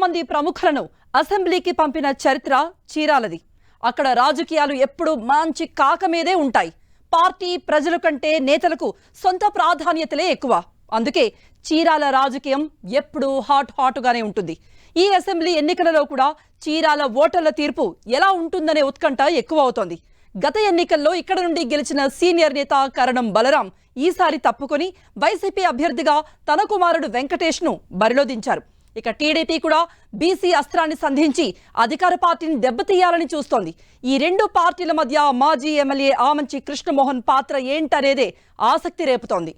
మంది ప్రముఖులను అసెంబ్లీకి పంపిన చరిత్ర చీరాలది. అక్కడ రాజకీయాలు ఎప్పుడు మంచి కాక మీదే ఉంటాయి. పార్టీ ప్రజల కంటే నేతలకు సొంత ప్రాధాన్యతలే ఎక్కువ. అందుకే చీరాల రాజకీయం ఎప్పుడు హాట్గానే ఉంటుంది. ఈ అసెంబ్లీ ఎన్నికలలో కూడా చీరాల ఓటర్ల తీర్పు ఎలా ఉంటుందనే ఉత్కంఠ ఎక్కువ అవుతోంది. గత ఎన్నికల్లో ఇక్కడ నుండి గెలిచిన సీనియర్ నేత కరణం బలరాం ఈసారి తప్పుకొని వైసీపీ అభ్యర్థిగా తన కుమారుడు వెంకటేష్ ను బరిలో దించారు. ఇక టీడీపీ కూడా బీసీ అస్త్రాన్ని సంధించి అధికార పార్టీని దెబ్బతీయాలని చూస్తోంది. ఈ రెండు పార్టీల మధ్య మాజీ ఎమ్మెల్యే ఆమంచి కృష్ణమోహన్ పాత్ర ఏంటనేదే ఆసక్తి రేపుతోంది.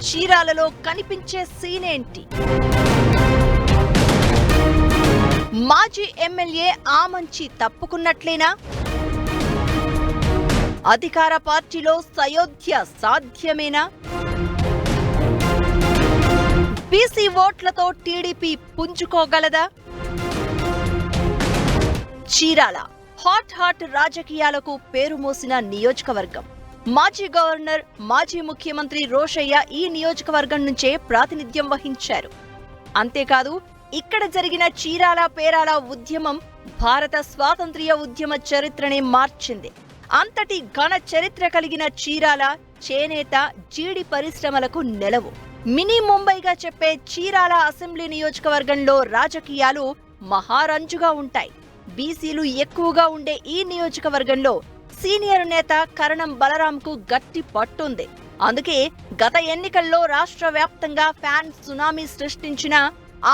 చీరాలలో కనిపించే సీన్ ఏంటి? మాజీ ఎమ్మెల్యే ఆమంచి తప్పుకున్నట్లేనా? అధికార పార్టీలో సయోధ్య సాధ్యమేనా? బీసీ ఓట్లతో టీడీపీ పుంజుకోగలదా? చీరాల హాట్ రాజకీయాలకు పేరు మోసిన నియోజకవర్గం. మాజీ గవర్నర్, మాజీ ముఖ్యమంత్రి రోషయ్య ఈ నియోజకవర్గం నుంచే ప్రాతినిధ్యం వహించారు. అంతేకాదు, ఇక్కడ జరిగిన చీరాల పేరాల ఉద్యమం భారత స్వాతంత్ర్య ఉద్యమ చరిత్రనే మార్చింది. అంతటి ఘన చరిత్ర కలిగిన చీరాల చేనేత, జీడి పరిశ్రమలకు నెలవు. మినీ ముంబైగా చెప్పే చీరాల అసెంబ్లీ నియోజకవర్గంలో రాజకీయాలు మహారంజుగా ఉంటాయి. బీసీలు ఎక్కువగా ఉండే ఈ నియోజకవర్గంలో సీనియర్ నేత కరణం బలరాంకు గట్టి పట్టుంది. అందుకే గత ఎన్నికల్లో రాష్ట్ర వ్యాప్తంగా ఫ్యాన్ సునామీ సృష్టించిన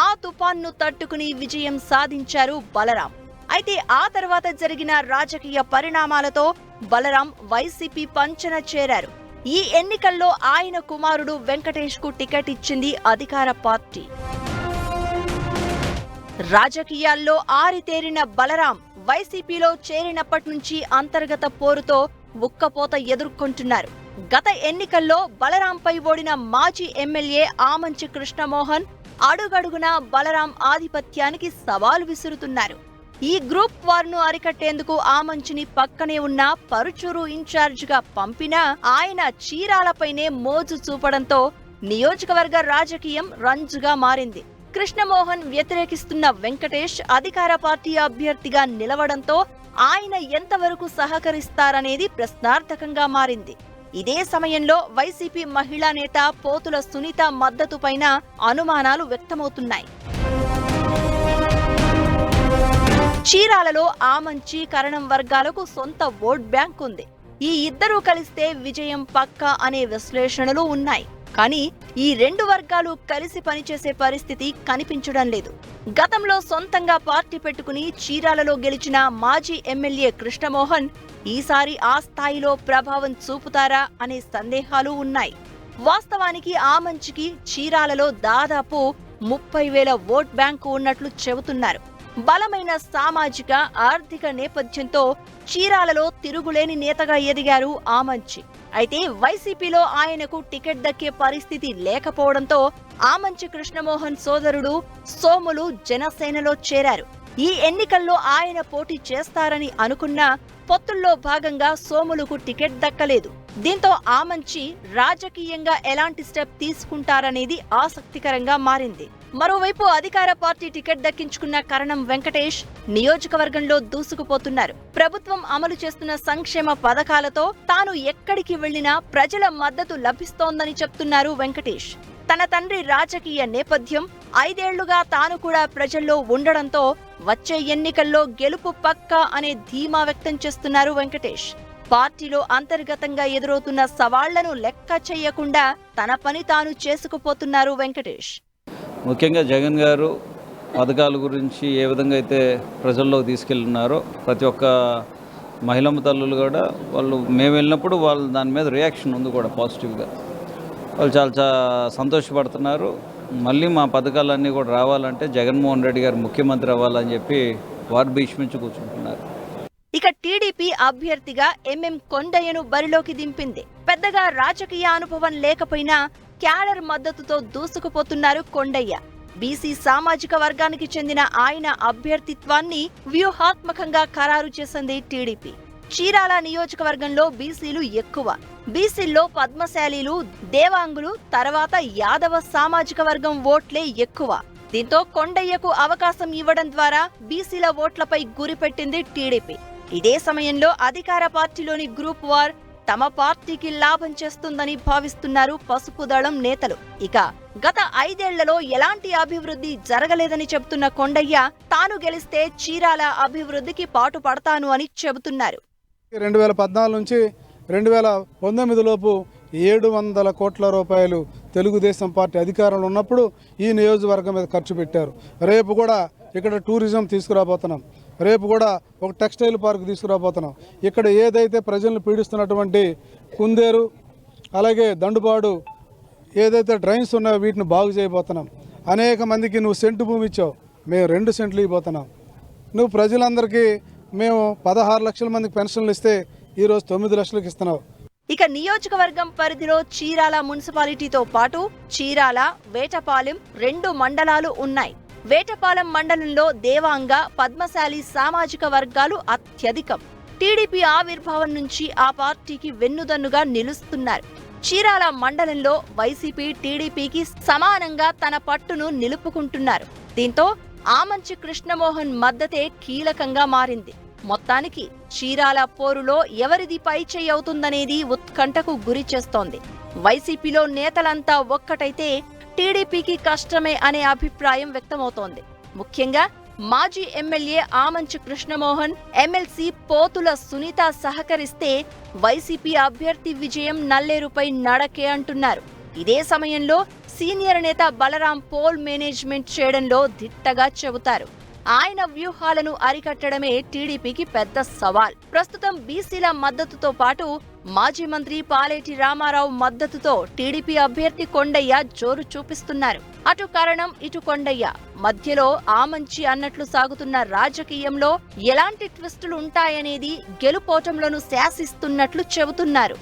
ఆ తుఫాన్ను తట్టుకుని విజయం సాధించారు బలరాం. అయితే ఆ తర్వాత జరిగిన రాజకీయ పరిణామాలతో బలరాం వైసీపీ పంచన చేరారు. ఈ ఎన్నికల్లో ఆయన కుమారుడు వెంకటేష్ కు టికెట్ ఇచ్చింది అధికార పార్టీ. రాజకీయాల్లో ఆరితేరిన బలరాం వైసీపీలో చేరినప్పటి నుంచి అంతర్గత పోరుతో ఉక్కపోత ఎదుర్కొంటున్నారు. గత ఎన్నికల్లో బలరాంపై ఓడిన మాజీ ఎమ్మెల్యే ఆమంచి కృష్ణమోహన్ అడుగడుగునా బలరాం ఆధిపత్యానికి సవాలు విసురుతున్నారు. ఈ గ్రూప్ వార్ను అరికట్టేందుకు ఆమంచిని పక్కనే ఉన్న పరుచూరు ఇన్ఛార్జిగా పంపినా ఆయన చీరాలపైనే మోజు చూపడంతో నియోజకవర్గ రాజకీయం రంజుగా మారింది. కృష్ణమోహన్ వ్యతిరేకిస్తున్న వెంకటేష్ అధికార పార్టీ అభ్యర్థిగా నిలవడంతో ఆయన ఎంతవరకు సహకరిస్తారనేది ప్రశ్నార్థకంగా మారింది. ఇదే సమయంలో వైసీపీ మహిళా నేత పోతుల సునీత మద్దతుపైన అనుమానాలు వ్యక్తమవుతున్నాయి. చీరాలలో ఆమంచి, కరణం వర్గాలకు సొంత ఓట్ బ్యాంక్ ఉంది. ఈ ఇద్దరూ కలిస్తే విజయం పక్కా అనే విశ్లేషణలు ఉన్నాయి. కానీ ఈ రెండు వర్గాలు కలిసి పనిచేసే పరిస్థితి కనిపించడం లేదు. గతంలో సొంతంగా పార్టీ పెట్టుకుని చీరాలలో గెలిచిన మాజీ ఎమ్మెల్యే కృష్ణమోహన్ ఈసారి ఆ స్థాయిలో ప్రభావం చూపుతారా అనే సందేహాలు ఉన్నాయి. వాస్తవానికి ఆమంచికి చీరాలలో దాదాపు 30,000 ఓట్ బ్యాంకు ఉన్నట్లు చెబుతున్నారు. బలమైన సామాజిక, ఆర్థిక నేపథ్యంతో చీరాలలో తిరుగులేని నేతగా ఎదిగారు ఆమంచి. అయితే వైసీపీలో ఆయనకు టికెట్ దక్కే పరిస్థితి లేకపోవడంతో ఆమంచి కృష్ణమోహన్ సోదరుడు సోములు జనసేనలో చేరారు. ఈ ఎన్నికల్లో ఆయన పోటీ చేస్తారని అనుకున్నా పొత్తుల్లో భాగంగా సోములకు టికెట్ దక్కలేదు. దీంతో ఆమంచి రాజకీయంగా ఎలాంటి స్టెప్ తీసుకుంటారనేది ఆసక్తికరంగా మారింది. మరోవైపు అధికార పార్టీ టికెట్ దక్కించుకున్న కరణం వెంకటేష్ నియోజకవర్గంలో దూసుకుపోతున్నారు. ప్రభుత్వం అమలు చేస్తున్న సంక్షేమ పథకాలతో తాను ఎక్కడికి వెళ్లినా ప్రజల మద్దతు లభిస్తోందని చెప్తున్నారు వెంకటేష్. తన తండ్రి రాజకీయ నేపథ్యం, 5 ఏళ్లుగా తాను కూడా ప్రజల్లో ఉండడంతో వచ్చే ఎన్నికల్లో గెలుపు పక్కా అనే ధీమా వ్యక్తం చేస్తున్నారు వెంకటేష్. పార్టీలో అంతర్గతంగా ఎదురవుతున్న సవాళ్లను లెక్క చేయకుండా తన పని తాను చేసుకుపోతున్నారు వెంకటేష్. ముఖ్యంగా జగన్ గారు పథకాల గురించి ఏ విధంగా అయితే ప్రజల్లోకి తీసుకెళ్తున్నారో ప్రతి ఒక్క మహిళమ్మ తల్లులు కూడా వాళ్ళు మేము వెళ్ళినప్పుడు వాళ్ళు దాని మీద రియాక్షన్ ఉంది కూడా పాజిటివ్గా. వాళ్ళు చాలా సంతోషపడుతున్నారు. మళ్ళీ మా పథకాలన్నీ కూడా రావాలంటే జగన్మోహన్ రెడ్డి గారు ముఖ్యమంత్రి అవ్వాలని చెప్పి వారు భీష్మించి కూర్చుంటున్నారు. ఇక టీడీపీ అభ్యర్థిగా ఎంఎం కొండయ్యను బరిలోకి దింపింది. పెద్దగా రాజకీయ అనుభవం లేకపోయినా క్యాడర్ మద్దతుతో దూసుకుపోతున్నారు కొండయ్య. బీసీ సామాజిక వర్గానికి చెందిన ఆయన అభ్యర్థిత్వాన్ని వ్యూహాత్మకంగా ఖరారు చేసింది టీడీపీ. చీరాల నియోజకవర్గంలో బీసీలు ఎక్కువ. బీసీల్లో పద్మశాలీలు, దేవాంగులు, తర్వాత యాదవ సామాజిక వర్గం ఓట్లే ఎక్కువ. దీంతో కొండయ్యకు అవకాశం ఇవ్వడం ద్వారా బీసీల ఓట్లపై గురిపెట్టింది టీడీపీ. ఇదే సమయంలో అధికార పార్టీలోని గ్రూప్ వార్ తమ పార్టీకి లాభం చేస్తుందని భావిస్తున్నారు పసుపు దళం నేతలు. ఇక గత 5 ఏళ్లలో ఎలాంటి అభివృద్ధి జరగలేదని చెబుతున్న కొండయ్య తాను గెలిస్తే చీరాల అభివృద్ధికి పాటు పడతాను అని చెబుతున్నారు. 2014 నుంచి 2019 లోపు 700 కోట్ల రూపాయలు తెలుగుదేశం పార్టీ అధికారంలో ఉన్నప్పుడు ఈ నియోజకవర్గం మీద ఖర్చు పెట్టారు. రేపు కూడా ఇక్కడ టూరిజం తీసుకురాబోతున్నాం. రేపు కూడా ఒక టెక్స్టైల్ పార్క్ తీసుకురాబోతున్నాం. ఇక్కడ ఏదైతే ప్రజలను పీడిస్తున్నటువంటి కుందేరు, అలాగే దండుబాడు ఏదైతే డ్రైన్స్ ఉన్నాయో వీటిని బాగు చేయబోతున్నాం. అనేక మందికి నువ్వు సెంటు భూమి ఇచ్చావు, మేము 2 సెంట్లు ఇవ్వబోతున్నాం. నువ్వు ప్రజలందరికీ మేము 16 లక్షల మందికి పెన్షన్లు ఇస్తే ఈరోజు 9 లక్షలకు ఇస్తున్నావు. ఇక నియోజకవర్గం పరిధిలో చీరాల మున్సిపాలిటీతో పాటు చీరాల, వేటపాలెం 2 మండలాలు ఉన్నాయి. వేటపాలెం మండలంలో దేవాంగ, పద్మశాలి సామాజిక వర్గాలు అత్యధికం. టీడీపీ ఆవిర్భావం నుంచి ఆ పార్టీకి వెన్నుదన్నుగా నిలుస్తున్నారు. చీరాల మండలంలో వైసీపీ టీడీపీకి సమానంగా తన పట్టును నిలుపుకుంటున్నారు. దీంతో ఆమంచి కృష్ణమోహన్ మద్దతే కీలకంగా మారింది. మొత్తానికి చీరాల పోరులో ఎవరిది పైచేయి అవుతుందనేది ఉత్కంఠకు గురి చేస్తోంది. వైసీపీలో నేతలంతా ఒక్కటైతే టీడీపీకి కష్టమే అనే అభిప్రాయం వ్యక్తమవుతోంది. ముఖ్యంగా మాజీ ఎమ్మెల్యే ఆమంచి కృష్ణమోహన్, ఎమ్మెల్సీ పోతుల సునీత సహకరిస్తే వైసీపీ అభ్యర్థి విజయం నల్లేరుపై నడకే అంటున్నారు. ఇదే సమయంలో సీనియర్ నేత బలరాం పోల్ మేనేజ్మెంట్ చేయడంలో దిట్టగా చెబుతారు. ఆయన వ్యూహాలను అరికట్టడమే టీడీపీకి పెద్ద సవాల్. ప్రస్తుతం బీసీల మద్దతుతో పాటు మాజీ మంత్రి పాలేటి రామారావు మద్దతుతో టీడీపీ అభ్యర్థి కొండయ్య జోరు చూపిస్తున్నారు. అటు కరణం, ఇటు కొండయ్య మధ్యలో ఆమంచి అన్నట్లు సాగుతున్న రాజకీయంలో ఎలాంటి ట్విస్టులు ఉంటాయనేది గెలుపోటంలను శాసిస్తున్నట్లు చెబుతున్నారు.